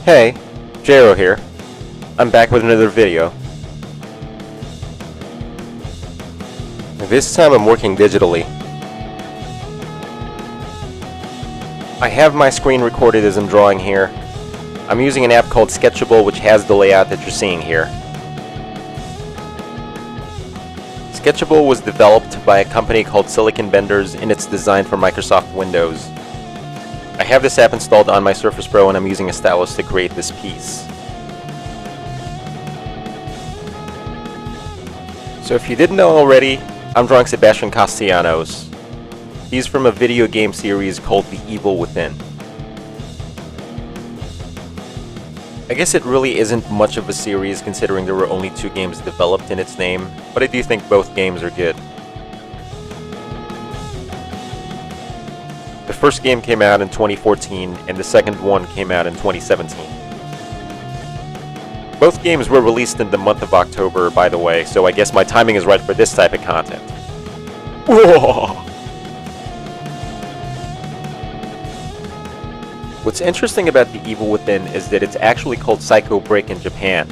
Hey, Jero here. I'm back with another video. This time I'm working digitally. I have my screen recorded as I'm drawing here. I'm using an app called Sketchable, which has the layout that you're seeing here. Sketchable was developed by a company called Silicon Benders, and it's designed for Microsoft Windows. I have this app installed on my Surface Pro, and I'm using a stylus to create this piece. So if you didn't know already, I'm drawing Sebastian Castellanos. He's from a video game series called The Evil Within. I guess it really isn't much of a series considering there were only 2 games developed in its name, but I do think both games are good. The first game came out in 2014 and the second one came out in 2017. Both games were released in the month of October, by the way, so I guess my timing is right for this type of content. Whoa! What's interesting about The Evil Within is that it's actually called Psycho Break in Japan.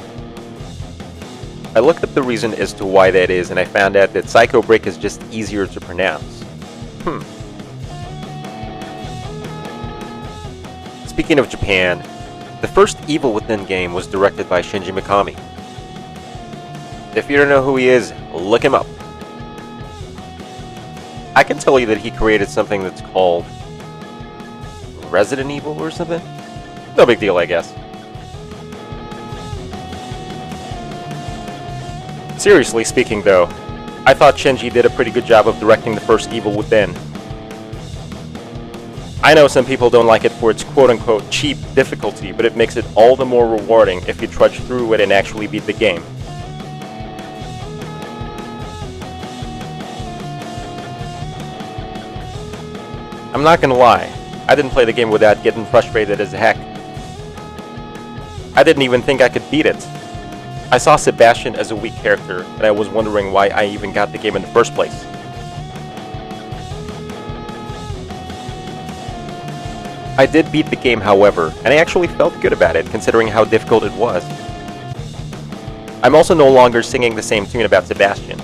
I looked up the reason as to why that is, and I found out that Psycho Break is just easier to pronounce. Speaking of Japan, the first Evil Within game was directed by Shinji Mikami. If you don't know who he is, look him up. I can tell you that he created something that's called Resident Evil or something? No big deal, I guess. Seriously speaking though, I thought Shinji did a pretty good job of directing the first Evil Within. I know some people don't like it for its quote-unquote cheap difficulty, but it makes it all the more rewarding if you trudge through it and actually beat the game. I'm not gonna lie, I didn't play the game without getting frustrated as heck. I didn't even think I could beat it. I saw Sebastian as a weak character, and I was wondering why I even got the game in the first place. I did beat the game, however, and I actually felt good about it, considering how difficult it was. I'm also no longer singing the same tune about Sebastian.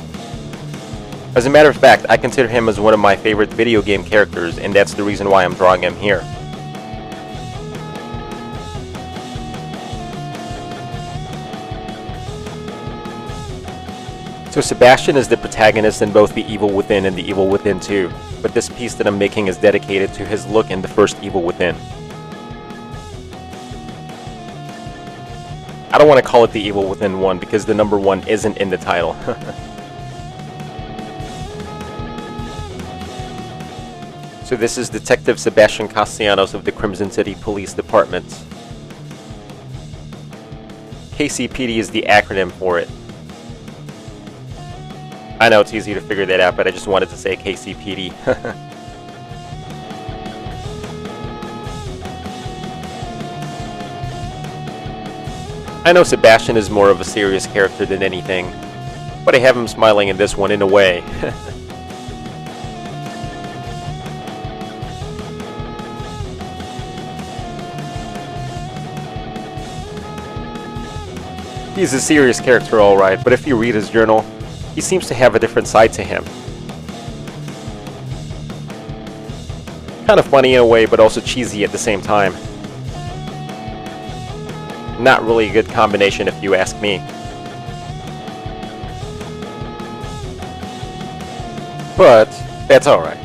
As a matter of fact, I consider him as one of my favorite video game characters, and that's the reason why I'm drawing him here. So Sebastian is the protagonist in both The Evil Within and The Evil Within 2, but this piece that I'm making is dedicated to his look in the first Evil Within. I don't want to call it The Evil Within 1 because the number 1 isn't in the title. So this is Detective Sebastian Castellanos of the Crimson City Police Department. KCPD is the acronym for it. I know it's easy to figure that out, but I just wanted to say KCPD. I know Sebastian is more of a serious character than anything, but I have him smiling in this one in a way. He's a serious character alright, but if you read his journal, he seems to have a different side to him. Kind of funny in a way, but also cheesy at the same time. Not really a good combination if you ask me. But that's alright.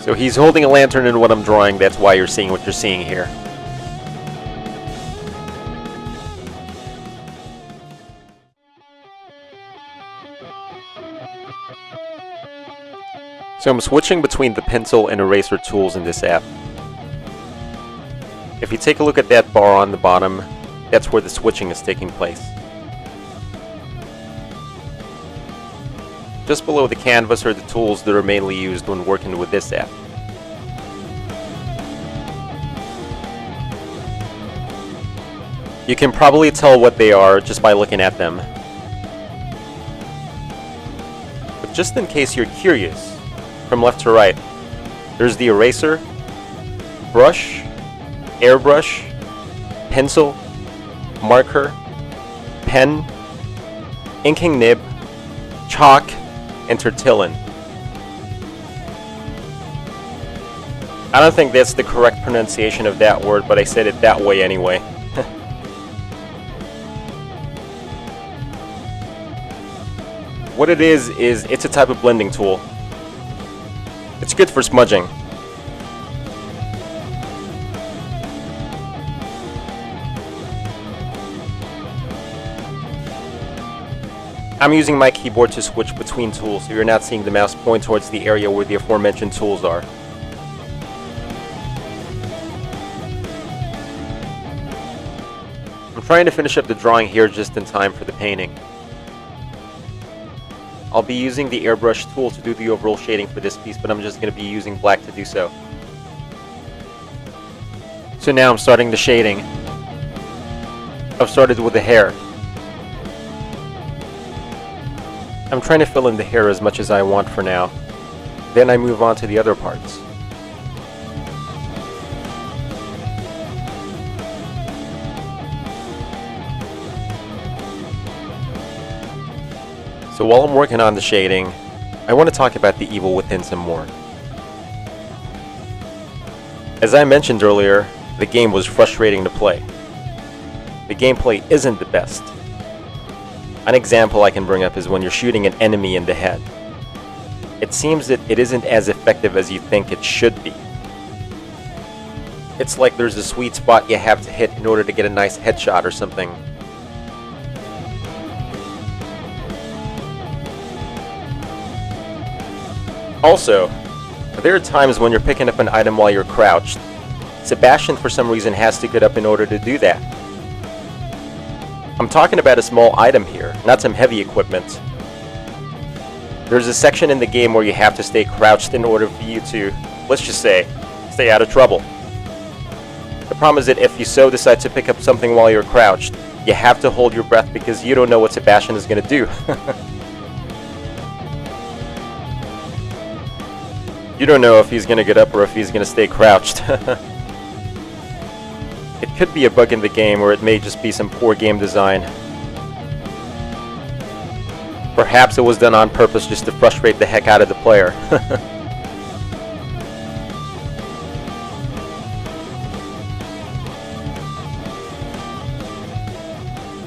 So he's holding a lantern in what I'm drawing, that's why you're seeing what you're seeing here. So I'm switching between the pencil and eraser tools in this app. If you take a look at that bar on the bottom, that's where the switching is taking place. Just below the canvas are the tools that are mainly used when working with this app. You can probably tell what they are just by looking at them. just in case you're curious, from left to right, there's the eraser, brush, airbrush, pencil, marker, pen, inking nib, chalk, and tortillon. I don't think that's the correct pronunciation of that word, but I said it that way anyway. What it is it's a type of blending tool. It's good for smudging. I'm using my keyboard to switch between tools, so you're not seeing the mouse point towards the area where the aforementioned tools are. I'm trying to finish up the drawing here just in time for the painting. I'll be using the airbrush tool to do the overall shading for this piece, but I'm just going to be using black to do so. So now I'm starting the shading. I've started with the hair. I'm trying to fill in the hair as much as I want for now. Then I move on to the other parts. So while I'm working on the shading, I want to talk about the evil within some more. As I mentioned earlier, the game was frustrating to play. The gameplay isn't the best. An example I can bring up is when you're shooting an enemy in the head. It seems that it isn't as effective as you think it should be. It's like there's a sweet spot you have to hit in order to get a nice headshot or something. Also, there are times when you're picking up an item while you're crouched. Sebastian for some reason has to get up in order to do that. I'm talking about a small item here, not some heavy equipment. There's a section in the game where you have to stay crouched in order for you to, let's just say, stay out of trouble. The problem is that if you so decide to pick up something while you're crouched, you have to hold your breath because you don't know what Sebastian is going to do. You don't know if he's going to get up or if he's going to stay crouched. It could be a bug in the game, or it may just be some poor game design. Perhaps it was done on purpose just to frustrate the heck out of the player.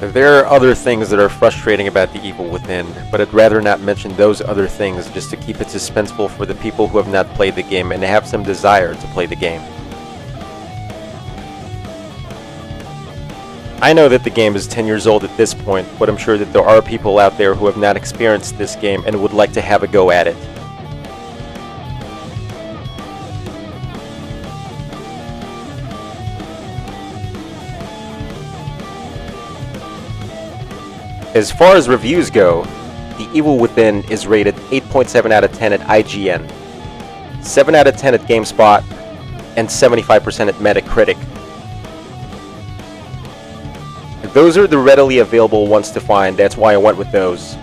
There are other things that are frustrating about the evil within, but I'd rather not mention those other things just to keep it suspenseful for the people who have not played the game and have some desire to play the game. I know that the game is 10 years old at this point, but I'm sure that there are people out there who have not experienced this game and would like to have a go at it. As far as reviews go, The Evil Within is rated 8.7 out of 10 at IGN, 7 out of 10 at GameSpot, and 75% at Metacritic. Those are the readily available ones to find, that's why I went with those.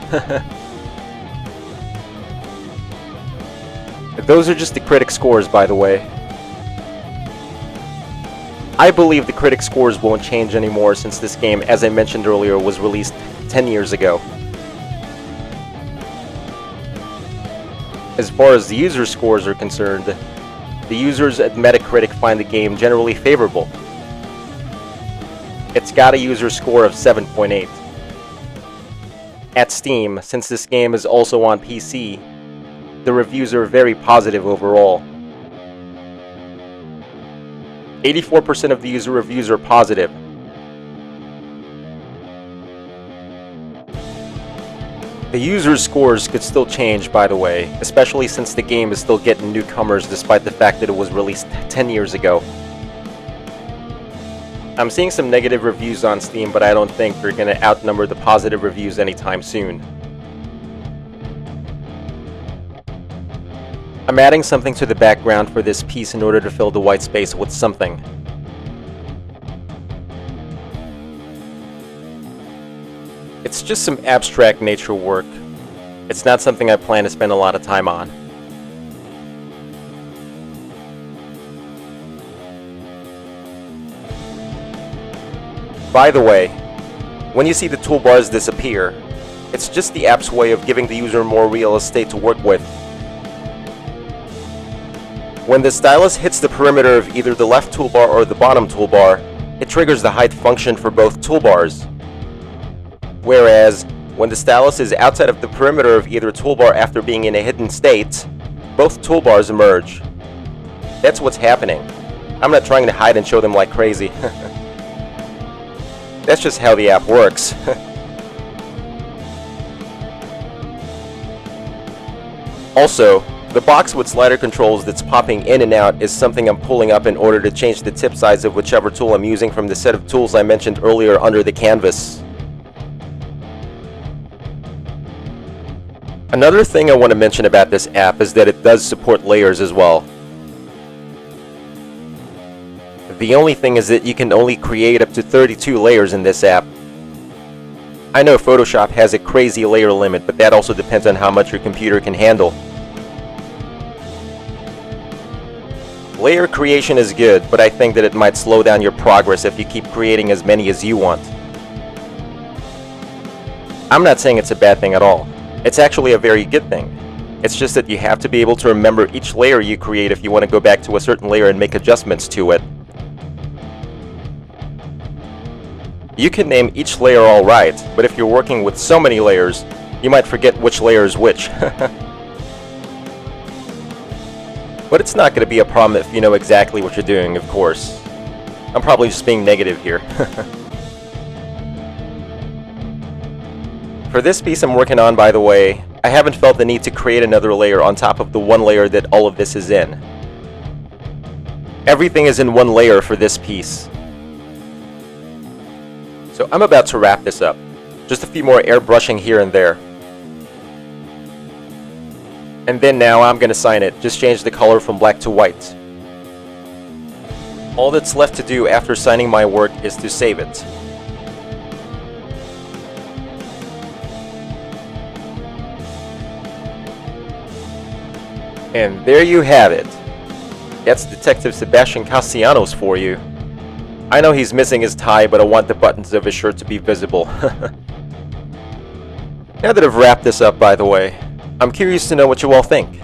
Those are just the critic scores, by the way. I believe the critic scores won't change anymore since this game, as I mentioned earlier, was released 10 years ago. As far as the user scores are concerned, the users at Metacritic find the game generally favorable. It's got a user score of 7.8. At Steam, since this game is also on PC, the reviews are very positive overall. 84% of the user reviews are positive. The user scores could still change, by the way, especially since the game is still getting newcomers despite the fact that it was released 10 years ago. I'm seeing some negative reviews on Steam, but I don't think they're going to outnumber the positive reviews anytime soon. I'm adding something to the background for this piece in order to fill the white space with something. It's just some abstract nature work. It's not something I plan to spend a lot of time on. By the way, when you see the toolbars disappear, it's just the app's way of giving the user more real estate to work with. When the stylus hits the perimeter of either the left toolbar or the bottom toolbar, it triggers the hide function for both toolbars. Whereas, when the stylus is outside of the perimeter of either toolbar after being in a hidden state, both toolbars emerge. That's what's happening. I'm not trying to hide and show them like crazy. That's just how the app works. Also, the box with slider controls that's popping in and out is something I'm pulling up in order to change the tip size of whichever tool I'm using from the set of tools I mentioned earlier under the canvas. Another thing I want to mention about this app is that it does support layers as well. The only thing is that you can only create up to 32 layers in this app. I know Photoshop has a crazy layer limit, but that also depends on how much your computer can handle. Layer creation is good, but I think that it might slow down your progress if you keep creating as many as you want. I'm not saying it's a bad thing at all. It's actually a very good thing. It's just that you have to be able to remember each layer you create if you want to go back to a certain layer and make adjustments to it. You can name each layer alright, but if you're working with so many layers, you might forget which layer is which. But it's not going to be a problem if you know exactly what you're doing, of course. I'm probably just being negative here. For this piece I'm working on, by the way, I haven't felt the need to create another layer on top of the one layer that all of this is in. Everything is in one layer for this piece. So I'm about to wrap this up. Just a few more airbrushing here and there. And then now I'm gonna sign it, just change the color from black to white. All that's left to do after signing my work is to save it. And there you have it. That's Detective Sebastian Castellanos for you. I know he's missing his tie, but I want the buttons of his shirt to be visible. Now that I've wrapped this up, by the way, I'm curious to know what you all think.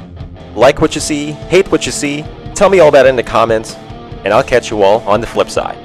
Like what you see, hate what you see, tell me all that in the comments, and I'll catch you all on the flip side.